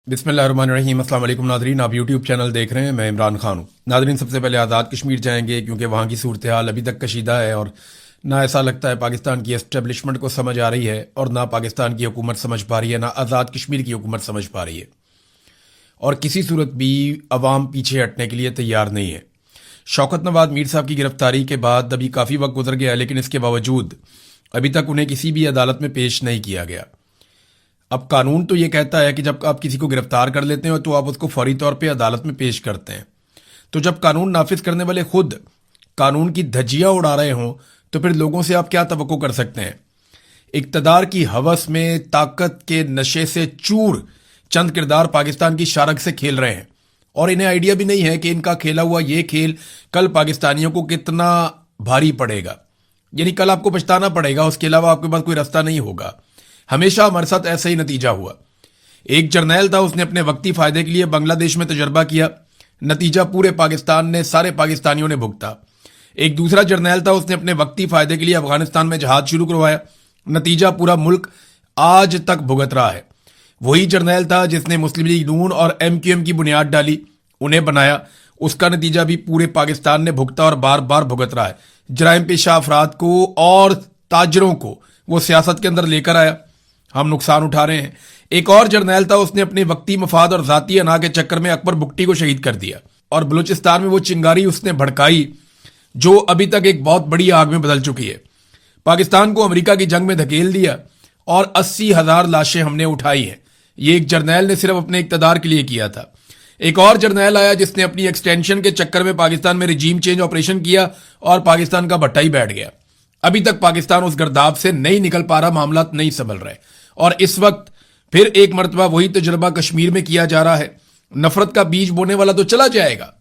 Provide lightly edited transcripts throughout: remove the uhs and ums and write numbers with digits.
बिस्मिल्लाहिर्रहमानिर्रहीम। अस्सलाम वालेकुम नादरीन, आप यूट्यूब चैनल देख रहे हैं। मैं इमरान खान हूँ। नादरीन, सबसे पहले आज़ाद कश्मीर जाएंगे क्योंकि वहाँ की सूरत हाल अभी तक कशीदा है और ना ऐसा लगता है पाकिस्तान की एस्टेब्लिशमेंट को समझ आ रही है और ना पाकिस्तान की हुकूमत समझ पा रही है, ना आज़ाद कश्मीर की हुकूमत समझ पा रही है और किसी सूरत भी अवाम पीछे हटने के लिए तैयार नहीं है। शौकत नवाज मीर साहब की गिरफ्तारी के बाद अभी काफ़ी वक्त गुजर गया, लेकिन इसके बावजूद अभी तक उन्हें किसी भी अदालत में पेश नहीं किया गया। अब कानून तो ये कहता है कि जब आप किसी को गिरफ्तार कर लेते हो तो आप उसको फौरी तौर पे अदालत में पेश करते हैं। तो जब कानून नाफिज करने वाले खुद कानून की धज्जियां उड़ा रहे हों तो फिर लोगों से आप क्या तवक्को कर सकते हैं। इक्तदार की हवस में ताकत के नशे से चूर चंद किरदार पाकिस्तान की शारग से खेल रहे हैं और इन्हें आइडिया भी नहीं है कि इनका खेला हुआ ये खेल कल पाकिस्तानियों को कितना भारी पड़ेगा। यानी कल आपको पछताना पड़ेगा, उसके अलावा आपके पास कोई रास्ता नहीं होगा। हमेशा हमारे साथ ऐसा ही नतीजा हुआ। एक जर्नैल था, उसने अपने वक्ती फायदे के लिए बांग्लादेश में तजर्बा किया, नतीजा पूरे पाकिस्तान ने, सारे पाकिस्तानियों ने भुगता। एक दूसरा जर्नैल था, उसने अपने वक्ती फायदे के लिए अफगानिस्तान में जहाज शुरू करवाया, नतीजा पूरा मुल्क आज तक भुगत रहा है। वही जर्नैल था जिसने मुस्लिम लीग नून और MQM की बुनियाद डाली, उन्हें बनाया, उसका नतीजा भी पूरे पाकिस्तान ने भुगता और बार बार भुगत रहा है। जराइम पेशा अफराद को और ताजरों को वो सियासत के अंदर लेकर आया, हम नुकसान उठा रहे हैं। एक और जर्नैल था, उसने अपने वक्ती मफाद और जाती अना के चक्कर में अकबर बुगटी को शहीद कर दिया और बलूचिस्तान में वो चिंगारी उसने भड़काई जो अभी तक एक बहुत बड़ी आग में बदल चुकी है। पाकिस्तान को अमेरिका की जंग में धकेल दिया और 80,000 लाशें हमने उठाई हैं। ये एक जर्नैल ने सिर्फ अपने इक्तदार के लिए किया था। एक और जर्नैल आया जिसने अपनी एक्सटेंशन के चक्कर में पाकिस्तान में रिजीम चेंज ऑपरेशन किया और पाकिस्तान का भट्टा ही बैठ गया। अभी तक पाकिस्तान उस गर्दाब से नहीं निकल पा रहा, मामला नहीं संभल रहे और इस वक्त फिर एक मरतबा वही तजुर्बा कश्मीर में किया जा रहा है। नफरत का बीज बोने वाला तो चला जाएगा,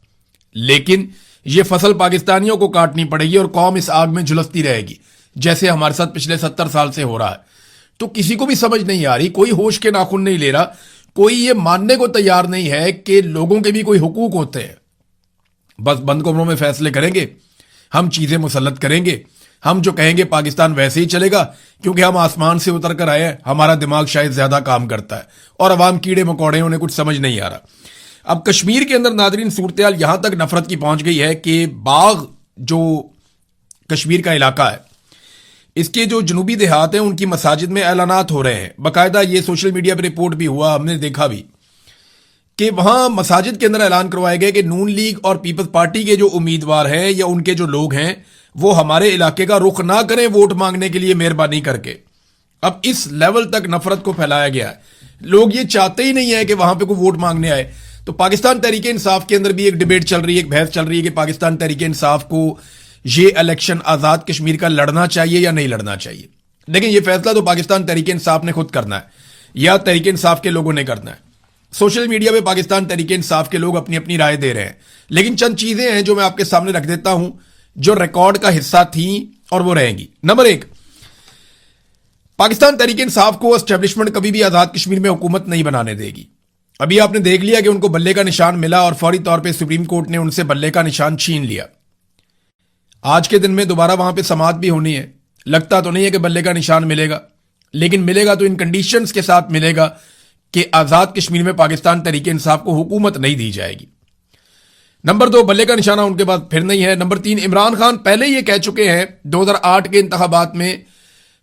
लेकिन यह फसल पाकिस्तानियों को काटनी पड़ेगी और कौम इस आग में झुलसती रहेगी, जैसे हमारे साथ पिछले 70 साल से हो रहा है। तो किसी को भी समझ नहीं आ रही, कोई होश के नाखून नहीं ले रहा, कोई ये मानने को तैयार नहीं है कि लोगों के भी कोई हुकूक होते हैं। बस बंद कमरों में फैसले करेंगे, हम चीजें मुसल्लत करेंगे, हम जो कहेंगे पाकिस्तान वैसे ही चलेगा क्योंकि हम आसमान से उतर कर आए हैं, हमारा दिमाग शायद ज्यादा काम करता है और अवाम कीड़े मकोड़े, उन्हें कुछ समझ नहीं आ रहा। अब कश्मीर के अंदर नादरीन सूरत हाल यहां तक नफरत की पहुंच गई है कि बाग जो कश्मीर का इलाका है, इसके जो जनूबी देहात हैं उनकी मसाजिद में ऐलानात हो रहे हैं। बाकायदा ये सोशल मीडिया पर रिपोर्ट भी हुआ, हमने देखा भी कि वहां मसाजिद के अंदर ऐलान करवाए गए कि नून लीग और पीपल्स पार्टी के जो उम्मीदवार हैं या उनके जो लोग हैं वो हमारे इलाके का रुख ना करें वोट मांगने के लिए, मेहरबानी करके। अब इस लेवल तक नफरत को फैलाया गया है। लोग ये चाहते ही नहीं है कि वहां पे कोई वोट मांगने आए। तो पाकिस्तान तहरीक इंसाफ के अंदर भी एक डिबेट चल रही है, एक बहस चल रही है कि पाकिस्तान तहरीक इंसाफ को ये इलेक्शन आजाद कश्मीर का लड़ना चाहिए या नहीं लड़ना चाहिए। लेकिन ये फैसला तो पाकिस्तान तहरीक इंसाफ ने खुद करना है या तहरीक इंसाफ के लोगों ने करना है। सोशल मीडिया पे पाकिस्तान तहरीक इंसाफ के लोग अपनी अपनी राय दे रहे हैं, लेकिन चंद चीजें हैं जो मैं आपके सामने रख देता हूं जो रिकॉर्ड का हिस्सा थी और वो रहेंगी। नंबर 1, पाकिस्तान तहरीक इंसाफ को एस्टेब्लिशमेंट कभी भी आजाद कश्मीर में हुकूमत नहीं बनाने देगी। अभी आपने देख लिया कि उनको बल्ले का निशान मिला और फौरी तौर पे सुप्रीम कोर्ट ने उनसे बल्ले का निशान छीन लिया। आज के दिन में दोबारा वहां पे समाअत भी होनी है। लगता तो नहीं है कि बल्ले का निशान मिलेगा, लेकिन मिलेगा तो इन कंडीशंस के साथ मिलेगा कि आजाद कश्मीर में पाकिस्तान तहरीक इंसाफ को हुकूमत नहीं दी जाएगी। नंबर 2, बल्ले का निशाना उनके पास फिर नहीं है। नंबर 3, इमरान खान पहले ये कह चुके हैं 2008 के इंतखाबात में,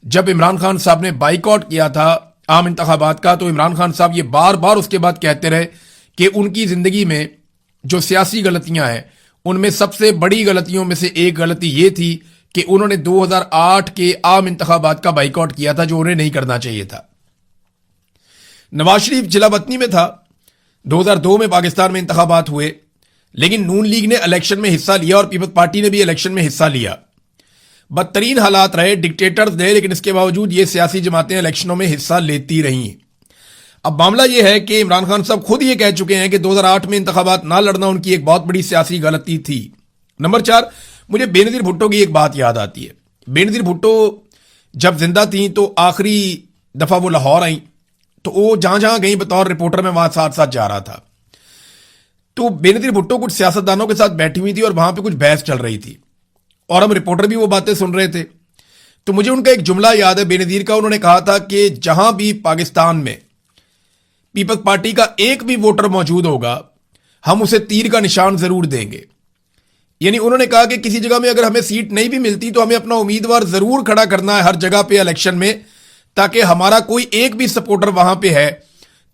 जब इमरान खान साहब ने बाइकआउट किया था आम इंतखाबात का, तो इमरान खान साहब ये बार बार उसके बाद कहते रहे कि उनकी जिंदगी में जो सियासी गलतियां हैं उनमें सबसे बड़ी गलतियों में से एक गलती ये थी कि उन्होंने 2008 के आम इंतखाबात का बाइकआउट किया था, जो उन्हें नहीं करना चाहिए था। नवाज शरीफ जिला वतनी में था, 2002 में पाकिस्तान में इंतखाबात हुए, लेकिन नून लीग ने इलेक्शन में हिस्सा लिया और पीपल्स पार्टी ने भी इलेक्शन में हिस्सा लिया। बदतरीन हालात रहे, डिक्टेटर्स थे, लेकिन इसके बावजूद ये सियासी जमातें इलेक्शनों में हिस्सा लेती रहीं। अब मामला यह है कि इमरान खान साहब खुद ये कह चुके हैं कि 2008 में इंतखाबात ना लड़ना उनकी एक बहुत बड़ी सियासी गलती थी। नंबर 4, मुझे बेनजीर भुट्टो की एक बात याद आती है। बेनजीर भुट्टो जब जिंदा थी तो आखिरी दफा वो लाहौर आई, तो वो जहां जहां गई बतौर रिपोर्टर में वहां साथ साथ जा रहा था। तो बेनजीर भुट्टो कुछ सियासतदानों के साथ बैठी हुई थी और वहां पे कुछ बहस चल रही थी और हम रिपोर्टर भी वो बातें सुन रहे थे। तो मुझे उनका एक जुमला याद है बेनजीर का, उन्होंने कहा था कि जहां भी पाकिस्तान में पीपल्स पार्टी का एक भी वोटर मौजूद होगा, हम उसे तीर का निशान जरूर देंगे। यानी उन्होंने कहा कि किसी जगह में अगर हमें सीट नहीं भी मिलती तो हमें अपना उम्मीदवार जरूर खड़ा करना है हर जगह पे इलेक्शन में, ताकि हमारा कोई एक भी सपोर्टर वहां पे है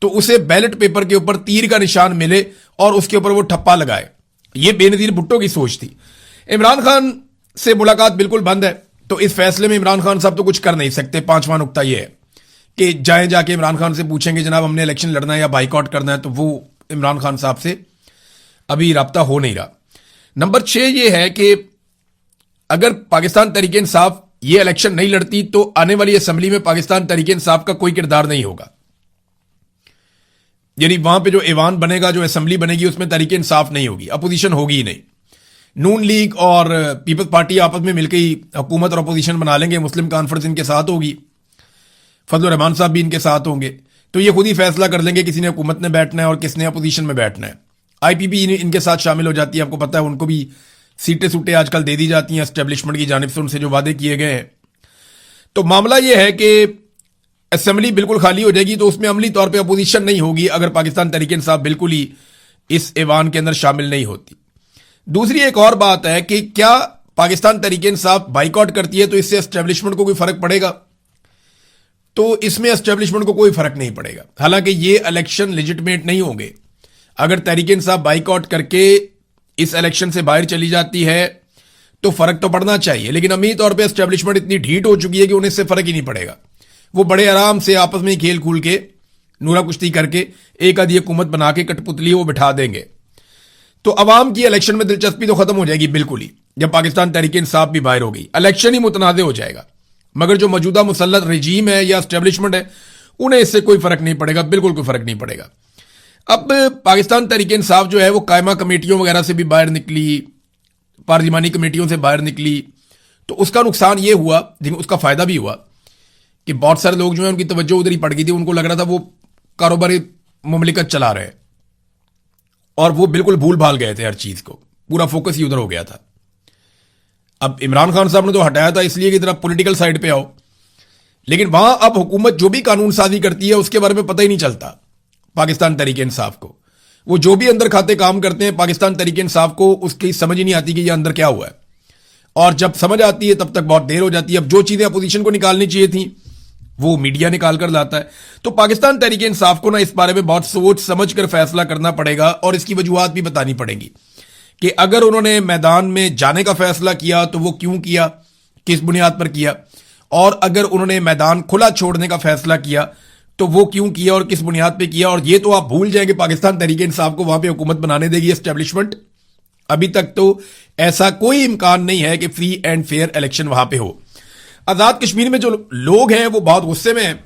तो उसे बैलेट पेपर के ऊपर तीर का निशान मिले और उसके ऊपर वो ठप्पा लगाए। ये बेनजीर भुट्टो की सोच थी। इमरान खान से मुलाकात बिल्कुल बंद है, तो इस फैसले में इमरान खान साहब तो कुछ कर नहीं सकते। पांचवा नुक्ता यह है कि जाके इमरान खान से पूछेंगे जनाब हमने इलेक्शन लड़ना है या बाइकआउट करना है, तो वो इमरान खान साहब से अभी राब्ता हो नहीं रहा। नंबर 6 ये है कि अगर पाकिस्तान तहरीक इंसाफ ये इलेक्शन नहीं लड़ती तो आने वाली असेंबली में पाकिस्तान तहरीक इंसाफ का कोई किरदार नहीं होगा। यानी वहां पे जो ऐवान बनेगा, जो असेंबली बनेगी, उसमें तहरीक इंसाफ नहीं होगी, अपोजिशन होगी ही नहीं। नून लीग और पीपल्स पार्टी आपस में मिलकर ही हुकूमत और अपोजिशन बना लेंगे। मुस्लिम कॉन्फ्रेंस इनके साथ होगी, फजल रहमान साहब भी इनके साथ होंगे, तो ये खुद ही फैसला कर लेंगे किसी ने हुकूमत में बैठना है और किसने अपोजिशन में बैठना है। आईपीपी इनके साथ शामिल हो जाती है। आपको पता है उनको भी सीटें सूटें आजकल दे दी जाती हैं एस्टेब्लिशमेंट की जानिब से, उनसे जो वादे किए गए हैं। तो मामला यह है कि असेंबली बिल्कुल खाली हो जाएगी, तो उसमें अमली तौर पे अपोजिशन नहीं होगी अगर पाकिस्तान तहरीक इंसाफ बिल्कुल ही इस ऐवान के अंदर शामिल नहीं होती। दूसरी एक और बात है कि क्या पाकिस्तान तहरीक इंसाफ बाइकआउट करती है तो इससे एस्टेब्लिशमेंट को कोई फर्क पड़ेगा? तो इसमें एस्टेब्लिशमेंट को कोई फर्क नहीं पड़ेगा। हालांकि ये इलेक्शन लेजिटिमेट नहीं होंगे। अगर तहरीक इंसाफ बाइकआउट करके इस इलेक्शन से बाहर चली जाती है तो फर्क तो पड़ना चाहिए, लेकिन अमीर तौर पे एस्टेब्लिशमेंट इतनी ढीठ हो चुकी है कि उन्हें इससे फर्क ही नहीं पड़ेगा। वो बड़े आराम से आपस में ही खेल खूल के नूरा कुश्ती करके एक आधी हुकूमत बना के कठपुतली वो बिठा देंगे। तो अवाम की इलेक्शन में दिलचस्पी तो खत्म हो जाएगी बिल्कुल ही, जब पाकिस्तान तहरीक इंसाफ भी बाहर हो गई। इलेक्शन ही मुतनाज़ हो जाएगा। मगर जो मौजूदा मुसल्लत रजीम है या एस्टेब्लिशमेंट है, उन्हें इससे कोई फर्क नहीं पड़ेगा, बिल्कुल कोई फर्क नहीं पड़ेगा। अब पाकिस्तान तहरीक इंसाफ जो है वो कायमा कमेटियों वगैरह से भी बाहर निकली, पार्लिमानी कमेटियों से बाहर निकली, तो उसका नुकसान ये हुआ, लेकिन उसका फायदा भी हुआ कि बहुत सारे लोग जो है उनकी तवज्जो उधर ही पड़ गई थी। उनको लग रहा था वो कारोबारी मुमलिकत चला रहे हैं और वो बिल्कुल भूल भाल गए थे हर चीज को, पूरा फोकस ही उधर हो गया था। अब इमरान खान साहब ने तो हटाया था इसलिए कि जरा पॉलिटिकल साइड पे आओ, लेकिन वहां अब हुकूमत जो भी कानून साजी करती है उसके बारे में पता ही नहीं चलता पाकिस्तान तहरीक इंसाफ को। वो जो भी अंदर खाते काम करते हैं पाकिस्तान तहरीक इंसाफ को उसकी समझ ही नहीं आती कि ये अंदर क्या हुआ है, और जब समझ आती है तब तक बहुत देर हो जाती है। अब जो चीजें अपोजिशन को निकालनी चाहिए थी वो मीडिया निकाल कर लाता है। तो पाकिस्तान तहरीक इंसाफ को ना इस बारे में बहुत सोच समझ कर फैसला करना पड़ेगा और इसकी वजूहात भी बतानी पड़ेंगी कि अगर उन्होंने मैदान में जाने का फैसला किया तो वो क्यों किया, किस बुनियाद पर किया, और अगर उन्होंने मैदान खुला छोड़ने का फैसला किया तो वो क्यों किया और किस बुनियाद पर किया। और ये तो आप भूल जाएंगे पाकिस्तान तहरीक इंसाफ को वहां पर हुकूमत बनाने देगी एस्टेब्लिशमेंट। अभी तक तो ऐसा कोई इम्कान नहीं है कि फ्री एंड फेयर इलेक्शन वहां पे हो। आजाद कश्मीर में जो लोग हैं वो बहुत गुस्से में हैं,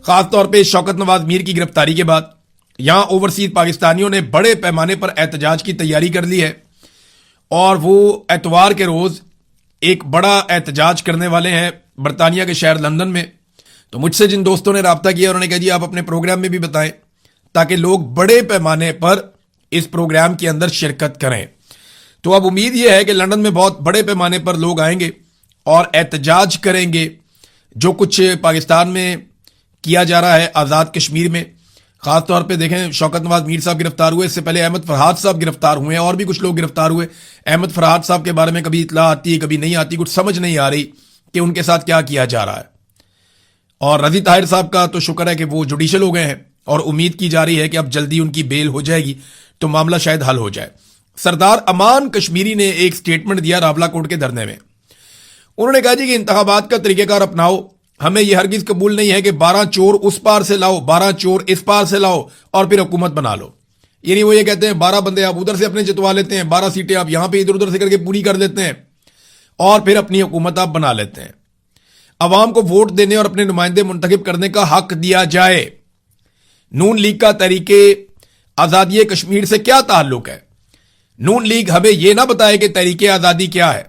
खासतौर पे शौकत नवाज मीर की गिरफ्तारी के बाद। यहां ओवरसीज पाकिस्तानियों ने बड़े पैमाने पर एहतजाज की तैयारी कर ली है और वो एतवार के रोज एक बड़ा एहतजाज करने वाले हैं बरतानिया के शहर लंदन में। तो मुझसे जिन दोस्तों ने राब्ता किया उन्होंने कहा जी आप अपने प्रोग्राम में भी बताएं ताकि लोग बड़े पैमाने पर इस प्रोग्राम के अंदर शिरकत करें। तो अब उम्मीद यह है कि लंदन में बहुत बड़े पैमाने पर लोग आएंगे और एहतजाज करेंगे जो कुछ पाकिस्तान में किया जा रहा है आज़ाद कश्मीर में। खासतौर पे देखें शौकत नवाज मीर साहब गिरफ्तार हुए, इससे पहले अहमद फरहाद साहब गिरफ्तार हुए हैं और भी कुछ लोग गिरफ्तार हुए। अहमद फरहाद साहब के बारे में कभी इतला आती है कभी नहीं आती, कुछ समझ नहीं आ रही कि उनके साथ क्या किया जा रहा है। और रजी ताहिर साहब का तो शुक्र है कि वो जुडिशल हो गए हैं और उम्मीद की जा रही है कि अब जल्दी उनकी बेल हो जाएगी तो मामला शायद हल हो जाए। सरदार अमान कश्मीरी ने एक स्टेटमेंट दिया रावलाकोट के धरने में। उन्होंने कहा जी कि इंतखाबात का तरीकेकार अपनाओ, हमें यह हरगिज कबूल नहीं है कि 12 चोर उस पार से लाओ 12 चोर इस पार से लाओ और फिर हुकूमत बना लो। यानी वो ये कहते हैं 12 बंदे आप उधर से अपने जितवा लेते हैं, 12 सीटें आप यहां पे इधर उधर से करके पूरी कर देते हैं और फिर अपनी हुकूमत आप बना लेते हैं। अवाम को वोट देने और अपने नुमाइंदे मुंतखब करने का हक दिया जाए। नून लीग का तरीके आजादी कश्मीर से क्या ताल्लुक है? नून लीग हमें यह ना बताए कि तरीके आजादी क्या है।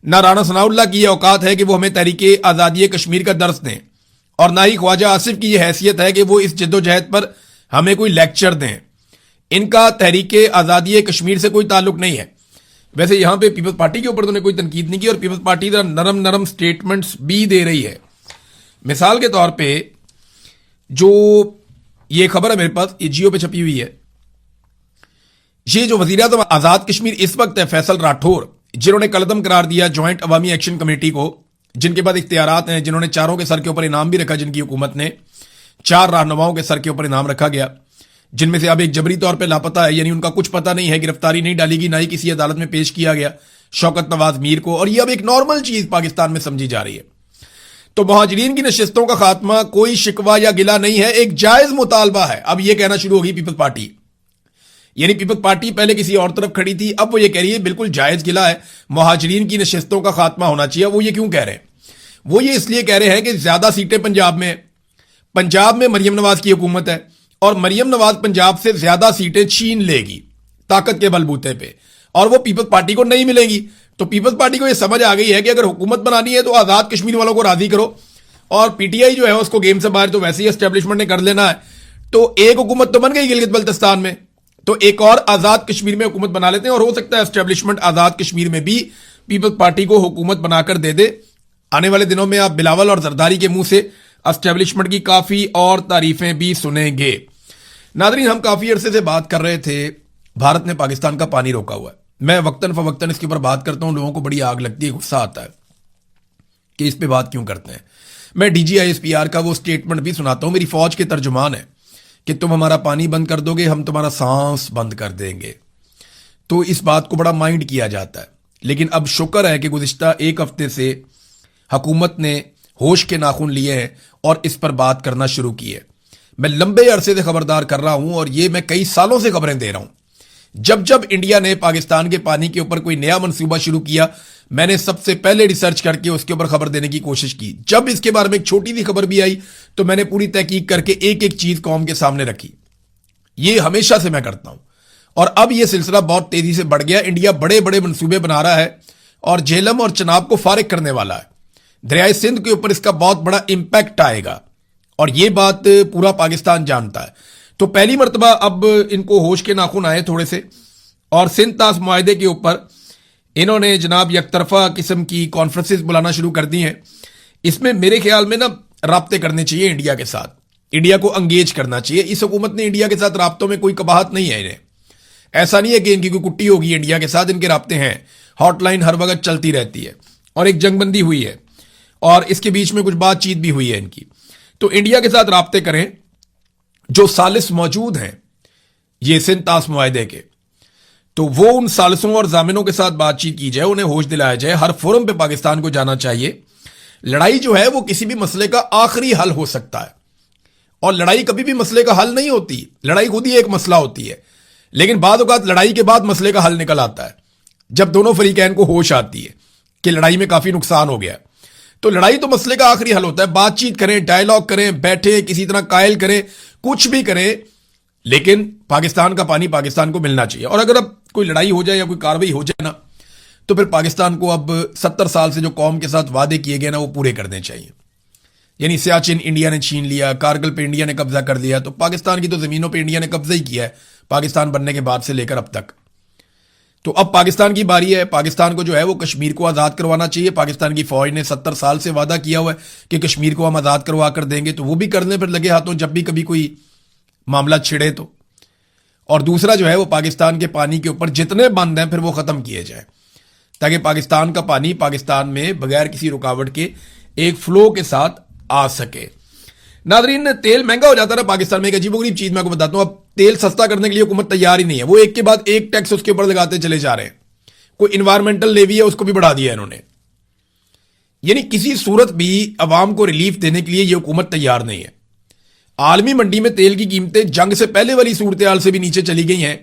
ना राणा सनाउल्लाह की यह औकात है कि वो हमें तरीके आजादी कश्मीर का दर्स दें और ना ही ख्वाजा आसिफ की यह हैसियत है कि वो इस जद्दोजहद पर हमें कोई लेक्चर दें। इनका तहरीके आजादी कश्मीर से कोई ताल्लुक नहीं है। वैसे यहां पे पीपल्स पार्टी के ऊपर तो कोई तनकीद नहीं की और पीपल्स पार्टी नरम नरम स्टेटमेंट्स भी दे रही है। मिसाल के तौर पे जो یہ خبر ہے میرے پاس, یہ جیو پہ چھپی ہوئی ہے. یہ جو وزیر اعظم آزاد کشمیر اس وقت ہے فیصل راٹھور, جنہوں نے کلعدم قرار دیا جوائنٹ عوامی ایکشن کمیٹی کو, جن کے بعد اختیارات ہیں, جنہوں نے چاروں کے سر کے اوپر انعام بھی رکھا, جن کی حکومت نے 4 رہنماؤں کے سر کے اوپر انعام رکھا گیا, جن میں سے اب ایک جبری طور پہ لاپتہ ہے, یعنی ان کا کچھ پتہ نہیں ہے, گرفتاری نہیں ڈالی گئی, نہ ہی کسی عدالت میں پیش کیا گیا, شوکت نواز میر کو. اور یہ اب ایک نارمل چیز پاکستان میں سمجھی جا رہی ہے. تو مہاجرین کی نشستوں کا خاتمہ کوئی شکوہ یا گلہ نہیں ہے, ایک جائز مطالبہ ہے. اب یہ کہنا شروع ہوگی پیپلز پارٹی, یعنی پیپلز پارٹی پہلے کسی اور طرف کھڑی تھی, اب وہ یہ کہہ رہی ہے بالکل جائز گلہ ہے, مہاجرین کی نشستوں کا خاتمہ ہونا چاہیے. وہ یہ کیوں کہہ رہے ہیں؟ وہ یہ اس لیے کہہ رہے ہیں کہ زیادہ سیٹیں پنجاب میں مریم نواز کی حکومت ہے, اور مریم نواز پنجاب سے زیادہ سیٹیں چھین لے گی طاقت کے بلبوتے پہ, اور وہ پیپلز پارٹی کو نہیں ملیں گی. تو پیپلز پارٹی کو یہ سمجھ آ گئی ہے کہ اگر حکومت بنانی ہے تو آزاد کشمیر والوں کو راضی کرو, اور پی ٹی آئی جو ہے اس کو گیم سے باہر تو ویسے ہی اسٹیبلشمنٹ نے کر لینا ہے. تو ایک حکومت تو بن گئی گلگت بلتستان میں, تو ایک اور آزاد کشمیر میں حکومت بنا لیتے ہیں, اور ہو سکتا ہے اسٹیبلشمنٹ آزاد کشمیر میں بھی پیپلز پارٹی کو حکومت بنا کر دے دے. آنے والے دنوں میں آپ بلاول اور زرداری کے منہ سے اسٹیبلشمنٹ کی کافی اور تعریفیں بھی سنیں گے. ناظرین, ہم کافی عرصے سے بات کر رہے تھے بھارت نے پاکستان کا پانی روکا ہوا ہے. میں وقتاً فوقتاً اس کے اوپر بات کرتا ہوں, لوگوں کو بڑی آگ لگتی ہے, غصہ آتا ہے کہ اس پہ بات کیوں کرتے ہیں. میں D G I S P R کا وہ سٹیٹمنٹ بھی سناتا ہوں, میری فوج کے ترجمان ہے کہ تم ہمارا پانی بند کر دو گے, ہم تمہارا سانس بند کر دیں گے. تو اس بات کو بڑا مائنڈ کیا جاتا ہے. لیکن اب شکر ہے کہ گزشتہ ایک ہفتے سے حکومت نے ہوش کے ناخن لیے ہیں اور اس پر بات کرنا شروع کی ہے. میں لمبے عرصے سے خبردار کر رہا ہوں, اور یہ میں کئی سالوں سے خبریں دے رہا ہوں. جب انڈیا نے پاکستان کے پانی کے اوپر کوئی نیا منصوبہ شروع کیا, میں نے سب سے پہلے ریسرچ کر کے اس کے اوپر خبر دینے کی کوشش کی. جب اس کے بارے میں ایک چھوٹی سی خبر بھی آئی تو میں نے پوری تحقیق کر کے ایک ایک چیز قوم کے سامنے رکھی. یہ ہمیشہ سے میں کرتا ہوں, اور اب یہ سلسلہ بہت تیزی سے بڑھ گیا. انڈیا بڑے بڑے منصوبے بنا رہا ہے, اور جہلم اور چناب کو فارغ کرنے والا ہے. دریائے سندھ کے اوپر اس کا بہت بڑا امپیکٹ آئے گا, اور یہ بات پورا پاکستان جانتا ہے. تو پہلی مرتبہ اب ان کو ہوش کے ناخن آئے تھوڑے سے, اور سندھ طاس معاہدے کے اوپر انہوں نے جناب یک طرفہ قسم کی کانفرنسز بلانا شروع کر دی ہیں. اس میں میرے خیال میں نا رابطے کرنے چاہیے انڈیا کے ساتھ, انڈیا کو انگیج کرنا چاہیے. اس حکومت نے انڈیا کے ساتھ رابطوں میں کوئی قباحت نہیں ہے انہیں. ایسا نہیں ہے کہ ان کی کوئی کٹی ہوگی انڈیا کے ساتھ, ان کے رابطے ہیں, ہاٹ لائن ہر وقت چلتی رہتی ہے, اور ایک جنگ بندی ہوئی ہے, اور اس کے بیچ میں کچھ بات چیت بھی ہوئی ہے ان کی. تو انڈیا کے ساتھ رابطے کریں جو ثالث موجود ہیں یہ سندھ طاس معاہدے کے, تو وہ ان ثالثوں اور ضامنوں کے ساتھ بات چیت کی جائے, انہیں ہوش دلایا جائے. ہر فورم پہ پاکستان کو جانا چاہیے. لڑائی جو ہے وہ کسی بھی مسئلے کا آخری حل ہو سکتا ہے, اور لڑائی کبھی بھی مسئلے کا حل نہیں ہوتی. لڑائی خود ہی ایک مسئلہ ہوتی ہے, لیکن بعض اوقات لڑائی کے بعد مسئلے کا حل نکل آتا ہے, جب دونوں فریقین کو ہوش آتی ہے کہ لڑائی میں کافی نقصان ہو گیا. تو لڑائی تو مسئلے کا آخری حل ہوتا ہے. بات چیت کریں, ڈائیلاگ کریں, بیٹھیں, کسی طرح قائل کریں, کچھ بھی کریں, لیکن پاکستان کا پانی پاکستان کو ملنا چاہیے. اور اگر اب کوئی لڑائی ہو جائے یا کوئی کاروائی ہو جائے نا, تو پھر پاکستان کو اب 70 سال سے جو قوم کے ساتھ وعدے کیے گئے نا وہ پورے کرنے چاہیے. یعنی سیاچن انڈیا نے چھین لیا, کارگل پہ انڈیا نے قبضہ کر لیا, تو پاکستان کی تو زمینوں پہ انڈیا نے قبضہ ہی کیا ہے پاکستان بننے کے بعد سے لے کر اب تک. تو اب پاکستان کی باری ہے. پاکستان کو جو ہے وہ کشمیر کو آزاد کروانا چاہیے. پاکستان کی فوج نے 70 سال سے وعدہ کیا ہوا ہے کہ کشمیر کو ہم آزاد کروا کر دیں گے, تو وہ بھی کرنے پر لگے ہاتھوں جب بھی کبھی کوئی معاملہ چھڑے تو. اور دوسرا جو ہے وہ پاکستان کے پانی کے اوپر جتنے بند ہیں پھر وہ ختم کیے جائیں, تاکہ پاکستان کا پانی پاکستان میں بغیر کسی رکاوٹ کے ایک فلو کے ساتھ آ سکے. ناظرین, تیل مہنگا ہو جاتا ہے نا پاکستان میں, ایک عجیب و غریب چیز میں آپ کو بتاتا ہوں. اب تیل سستا کرنے کے لیے حکومت تیار ہی نہیں ہے, وہ ایک کے بعد ایک ٹیکس اس کے اوپر لگاتے چلے جا رہے ہیں. کوئی انوائرمنٹل لیوی ہے اس کو بھی بڑھا دیا انہوں نے. یعنی کسی صورت بھی عوام کو ریلیف دینے کے لیے یہ حکومت تیار نہیں ہے. عالمی منڈی میں تیل کی قیمتیں جنگ سے پہلے والی صورتحال سے بھی نیچے چلی گئی ہیں,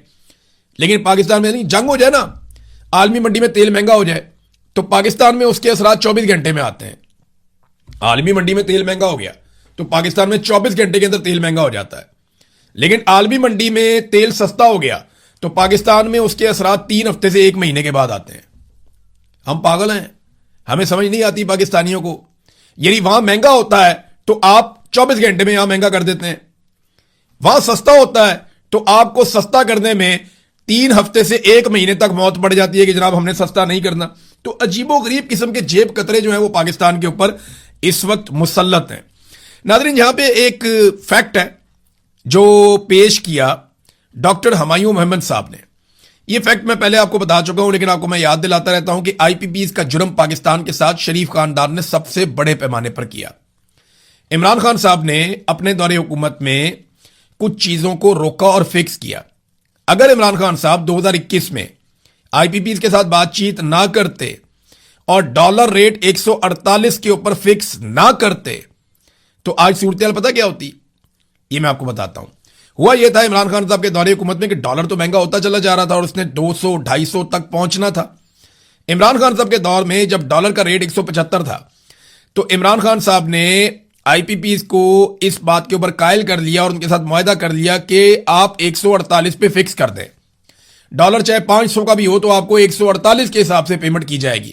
لیکن پاکستان میں نہیں. جنگ ہو جائے نا, عالمی منڈی میں تیل مہنگا ہو جائے, تو پاکستان میں اس کے اثرات 24 گھنٹے میں آتے ہیں. عالمی منڈی میں تیل مہنگا ہو گیا تو پاکستان میں 24 گھنٹے کے اندر تیل مہنگا ہو جاتا ہے. لیکن عالمی منڈی میں تیل سستا ہو گیا تو پاکستان میں اس کے اثرات 3 ہفتے سے 1 مہینے کے بعد آتے ہیں. ہم پاگل ہیں, ہمیں سمجھ نہیں آتی پاکستانیوں کو. یعنی وہاں مہنگا ہوتا ہے تو آپ 24 گھنٹے میں یہاں مہنگا کر دیتے ہیں, وہاں سستا ہوتا ہے تو آپ کو سستا کرنے میں 3 ہفتے سے 1 مہینے تک موت پڑ جاتی ہے کہ جناب ہم نے سستا نہیں کرنا. تو عجیب و غریب قسم کے جیب قطرے جو ہیں وہ پاکستان کے اوپر اس وقت مسلط ہیں. ناظرین, یہاں پہ ایک فیکٹ ہے جو پیش کیا ڈاکٹر ہمایوں محمد صاحب نے. یہ فیکٹ میں پہلے آپ کو بتا چکا ہوں، لیکن آپ کو میں یاد دلاتا رہتا ہوں کہ آئی پی پیز کا جرم پاکستان کے ساتھ شریف خاندان نے سب سے بڑے پیمانے پر کیا. عمران خان صاحب نے اپنے دور حکومت میں کچھ چیزوں کو روکا اور فکس کیا. اگر عمران خان صاحب 2021 میں آئی پی پیز کے ساتھ بات چیت نہ کرتے اور ڈالر ریٹ 148 کے اوپر فکس نہ کرتے تو آج صورتحال پتہ کیا ہوتی؟ یہ میں آپ کو بتاتا ہوں. ہوا یہ تھا عمران خان صاحب کے دور حکومت میں کہ ڈالر تو مہنگا ہوتا چلا جا رہا تھا اور اس نے 200-250 تک پہنچنا تھا. عمران خان صاحب کے دور میں جب ڈالر کا ریٹ 175 تھا تو عمران خان صاحب نے آئی پی پیز کو اس بات کے اوپر قائل کر لیا اور ان کے ساتھ معاہدہ کر لیا کہ آپ 148 پہ فکس کر دیں. ڈالر چاہے 500 کا بھی ہو تو آپ کو 148 کے حساب سے پیمنٹ کی جائے گی،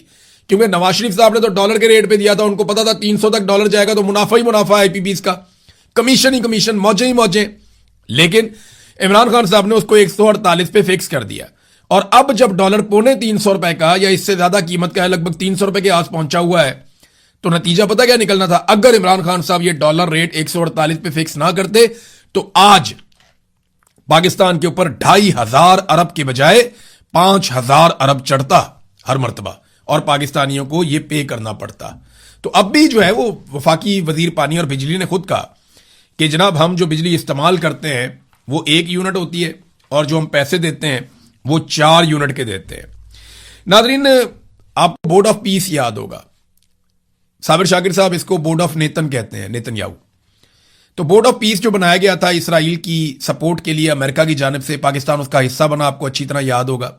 کیونکہ نواز شریف صاحب نے تو ڈالر کے ریٹ پہ دیا تھا، ان کو پتا تھا 300 تک ڈالر جائے گا تو منافع ہی منافع آئی پی پیز کا، کمیشن ہی کمیشن، موجیں ہی موجیں. لیکن عمران خان صاحب نے اس کو 148 پہ فکس کر دیا، اور اب جب ڈالر 350 روپے کا یا اس سے زیادہ قیمت کا ہے، لگ بھگ 300 روپے کے آس پہنچا ہوا ہے، تو نتیجہ پتہ کیا نکلنا تھا؟ اگر عمران خان صاحب یہ ڈالر ریٹ 148 پہ فکس نہ کرتے تو آج پاکستان کے اوپر 2500 ارب کے بجائے 5000 ارب چڑھتا ہر مرتبہ، اور پاکستانیوں کو یہ پے کرنا پڑتا. تو اب بھی جو ہے وہ وفاقی وزیر پانی اور بجلی نے خود کہا کہ جناب ہم جو بجلی استعمال کرتے ہیں وہ 1 یونٹ ہوتی ہے اور جو ہم پیسے دیتے ہیں وہ 4 یونٹ کے دیتے ہیں. ناظرین، آپ کو بورڈ آف پیس یاد ہوگا. صابر شاکر صاحب اس کو بورڈ آف نیتن کہتے ہیں، نیتن یاہو. تو بورڈ آف پیس جو بنایا گیا تھا اسرائیل کی سپورٹ کے لیے امریکہ کی جانب سے، پاکستان اس کا حصہ بنا، آپ کو اچھی طرح یاد ہوگا.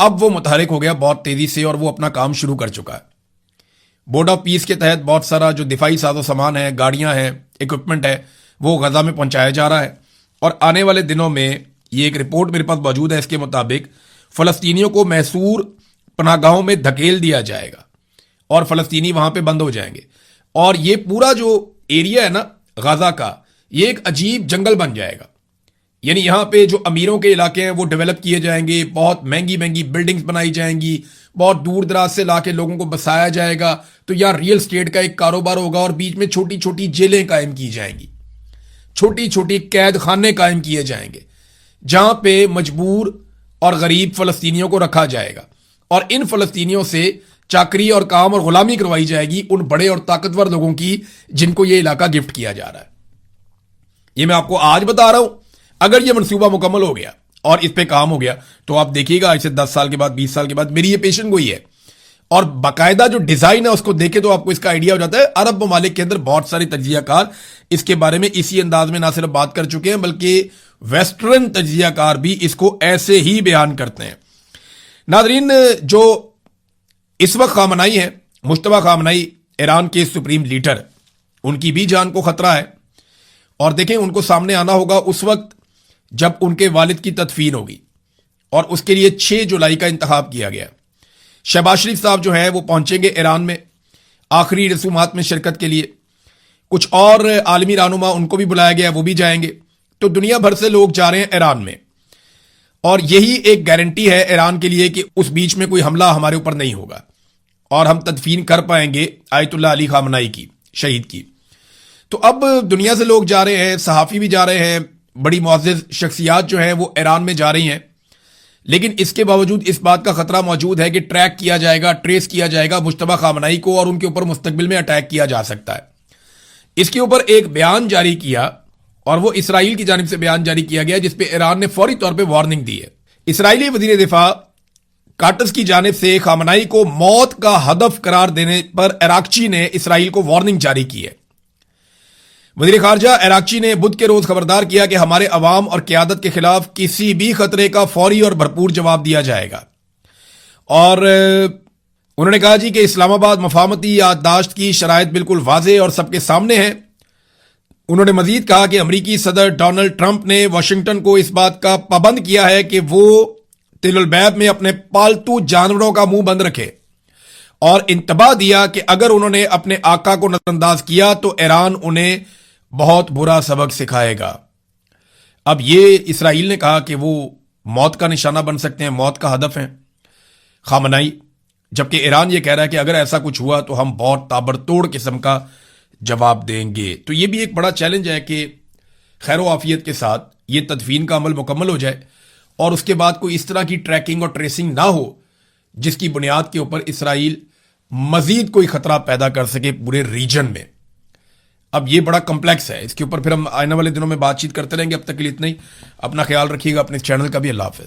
اب وہ متحرک ہو گیا بہت تیزی سے اور وہ اپنا کام شروع کر چکا ہے. بورڈ آف پیس کے تحت بہت سارا جو دفاعی ساز و سامان ہے، گاڑیاں ہیں، اکوپمنٹ ہے، وہ غزہ میں پہنچایا جا رہا ہے. اور آنے والے دنوں میں یہ ایک رپورٹ میرے پاس موجود ہے، اس کے مطابق فلسطینیوں کو محصور پناہ گاہوں میں دھکیل دیا جائے گا اور فلسطینی وہاں پہ بند ہو جائیں گے. اور یہ پورا جو ایریا ہے نا غزہ کا، یہ ایک عجیب جنگل بن جائے گا. یعنی یہاں پہ جو امیروں کے علاقے ہیں وہ ڈیولپ کیے جائیں گے، بہت مہنگی مہنگی بلڈنگز بنائی جائیں گی، بہت دور دراز سے لا کے لوگوں کو بسایا جائے گا. تو یہاں ریئل اسٹیٹ کا ایک کاروبار ہوگا اور بیچ میں چھوٹی چھوٹی جیلیں قائم کی جائیں گی، چھوٹی چھوٹی قید خانے قائم کیے جائیں گے جہاں پہ مجبور اور غریب فلسطینیوں کو رکھا جائے گا، اور ان فلسطینیوں سے چاکری اور کام اور غلامی کروائی جائے گی ان بڑے اور طاقتور لوگوں کی جن کو یہ علاقہ گفٹ کیا جا رہا ہے. یہ میں آپ کو آج بتا رہا ہوں. اگر یہ منصوبہ مکمل ہو گیا اور اس پہ کام ہو گیا تو آپ دیکھیے گا آج سے 10 سال کے بعد، 20 سال کے بعد، میری یہ پیشن گوئی ہے. اور باقاعدہ جو ڈیزائن ہے اس کو دیکھے تو آپ کو اس کا آئیڈیا ہو جاتا ہے. عرب ممالک کے اندر بہت سارے تجزیہ کار اس کے بارے میں اسی انداز میں نہ صرف بات کر چکے ہیں، بلکہ ویسٹرن تجزیہ کار بھی اس کو ایسے ہی بیان کرتے ہیں. ناظرین، جو اس وقت خامنائی ہے، مجتبیٰ خامنائی، ایران کے سپریم لیڈر، ان کی بھی جان کو خطرہ ہے. اور دیکھیں ان کو سامنے آنا ہوگا اس وقت جب ان کے والد کی تدفین ہوگی، اور اس کے لیے 6 جولائی کا انتخاب کیا گیا. شہباز شریف صاحب جو ہیں وہ پہنچیں گے ایران میں آخری رسومات میں شرکت کے لیے. کچھ اور عالمی رہنما ان کو بھی بلایا گیا، وہ بھی جائیں گے. تو دنیا بھر سے لوگ جا رہے ہیں ایران میں، اور یہی ایک گارنٹی ہے ایران کے لیے کہ اس بیچ میں کوئی حملہ ہمارے اوپر نہیں ہوگا اور ہم تدفین کر پائیں گے آیت اللہ علی خامنائی کی، شہید کی. تو اب دنیا سے لوگ جا رہے ہیں، صحافی بھی جا رہے ہیں، بڑی معزز شخصیات جو ہیں وہ ایران میں جا رہی ہیں. لیکن اس کے باوجود اس بات کا خطرہ موجود ہے کہ ٹریک کیا جائے گا، ٹریس کیا جائے گا مجتبیٰ خامنائی کو، اور ان کے اوپر مستقبل میں اٹیک کیا جا سکتا ہے. اس کے اوپر ایک بیان جاری کیا، اور وہ اسرائیل کی جانب سے بیان جاری کیا گیا جس پہ ایران نے فوری طور پہ وارننگ دی ہے. اسرائیلی وزیر دفاع کاٹس کی جانب سے خامنائی کو موت کا ہدف قرار دینے پر عراقچی نے اسرائیل کو وارننگ جاری کی ہے. وزیر خارجہ عراقچی نے بدھ کے روز خبردار کیا کہ ہمارے عوام اور قیادت کے خلاف کسی بھی خطرے کا فوری اور بھرپور جواب دیا جائے گا. اور انہوں نے کہا جی کہ اسلام آباد مفاہمتی یادداشت کی شرائط بالکل واضح اور سب کے سامنے ہیں. انہوں نے مزید کہا کہ امریکی صدر ڈونلڈ ٹرمپ نے واشنگٹن کو اس بات کا پابند کیا ہے کہ وہ تل البیب میں اپنے پالتو جانوروں کا منہ بند رکھے، اور انتباہ دیا کہ اگر انہوں نے اپنے آقا کو نظر انداز کیا تو ایران انہیں بہت برا سبق سکھائے گا. اب یہ اسرائیل نے کہا کہ وہ موت کا نشانہ بن سکتے ہیں، موت کا ہدف ہیں خامنائی، جبکہ ایران یہ کہہ رہا ہے کہ اگر ایسا کچھ ہوا تو ہم بہت تابڑتوڑ قسم کا جواب دیں گے. تو یہ بھی ایک بڑا چیلنج ہے کہ خیر و عافیت کے ساتھ یہ تدفین کا عمل مکمل ہو جائے اور اس کے بعد کوئی اس طرح کی ٹریکنگ اور ٹریسنگ نہ ہو جس کی بنیاد کے اوپر اسرائیل مزید کوئی خطرہ پیدا کر سکے پورے ریجن میں. اب یہ بڑا کمپلیکس ہے, اس کے اوپر پھر ہم آنے والے دنوں میں بات چیت کرتے رہیں گے. اب تک کے لیے اتنا ہی. اپنا خیال رکھیے گا, اپنے چینل کا بھی. اللہ حافظ.